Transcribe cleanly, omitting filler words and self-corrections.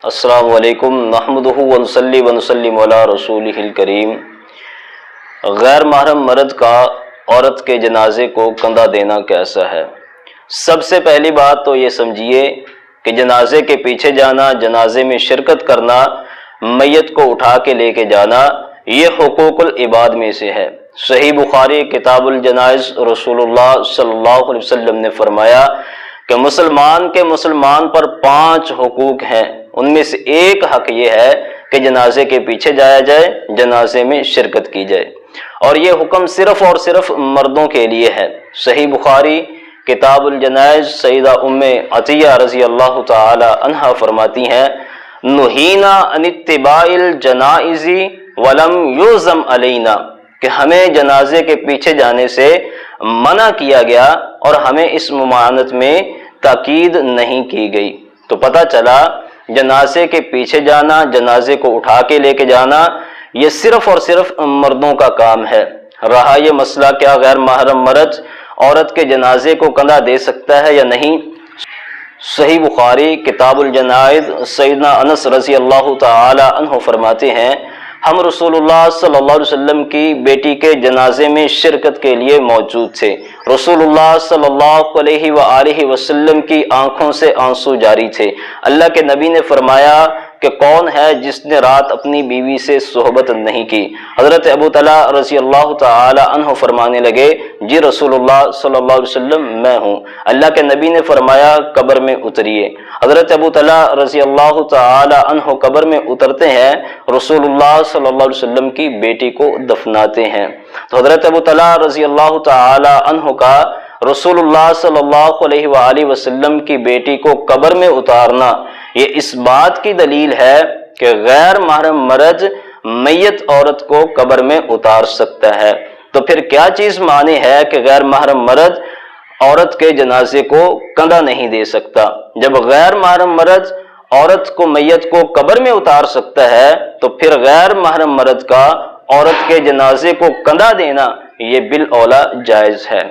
السلام علیکم نحمدہ ونصلی ونسلم علی رسولہ الکریم۔ غیر محرم مرد کا عورت کے جنازے کو کندھا دینا کیسا ہے؟ سب سے پہلی بات تو یہ سمجھیے کہ جنازے کے پیچھے جانا، جنازے میں شرکت کرنا، میت کو اٹھا کے لے کے جانا، یہ حقوق العباد میں سے ہے۔ صحیح بخاری کتاب الجنائز رسول اللہ صلی اللہ علیہ وسلم نے فرمایا کہ مسلمان پر 5 حقوق ہیں، ان میں سے ایک حق یہ ہے کہ جنازے کے پیچھے جایا جائے، جنازے میں شرکت کی جائے، اور یہ حکم صرف اور صرف مردوں کے لیے ہے۔ صحیح بخاری کتاب الجنائز سیدہ ام عطیہ رضی اللہ تعالی عنہا فرماتی ہیں، نہینا عن اتباع الجنائز ولم یعزم علینا، کہ ہمیں جنازے کے پیچھے جانے سے منع کیا گیا اور ہمیں اس ممانعت میں تاکید نہیں کی گئی۔ تو پتہ چلا جنازے کے پیچھے جانا، جنازے کو اٹھا کے لے کے جانا، یہ صرف اور صرف مردوں کا کام ہے۔ رہا یہ مسئلہ کیا غیر محرم مرد عورت کے جنازے کو کندھا دے سکتا ہے یا نہیں، صحیح بخاری کتاب الجنائز سیدنا انس رضی اللہ تعالی عنہ فرماتے ہیں، ہم رسول اللہ صلی اللہ علیہ وسلم کی بیٹی کے جنازے میں شرکت کے لیے موجود تھے۔ رسول اللہ صلی اللہ علیہ وآلہ وسلم کی آنکھوں سے آنسو جاری تھے۔ اللہ کے نبی نے فرمایا کہ کون ہے جس نے رات اپنی بیوی سے صحبت نہیں کی؟ حضرت ابو طلحہ رضی اللہ تعالی عنہ فرمانے لگے، جی رسول اللہ صلی اللہ علیہ وسلم میں ہوں۔ اللہ کے نبی نے فرمایا قبر میں اتریے۔ حضرت ابو طلحہ رضی اللہ تعالی عنہ قبر میں اترتے ہیں، رسول اللہ صلی اللہ علیہ وسلم کی بیٹی کو دفناتے ہیں۔ تو حضرت ابو طلحہ رضی اللہ تعالی عنہ کا رسول اللہ صلی اللہ علیہ وآلہ وسلم کی بیٹی کو قبر میں اتارنا، یہ اس بات کی دلیل ہے کہ غیر محرم مرد میت عورت کو قبر میں اتار سکتا ہے۔ تو پھر کیا چیز معنی ہے کہ غیر محرم مرد عورت کے جنازے کو کندھا نہیں دے سکتا؟ جب غیر محرم مرد عورت کو میت کو قبر میں اتار سکتا ہے تو پھر غیر محرم مرد کا عورت کے جنازے کو کندھا دینا یہ بالاولیٰ جائز ہے۔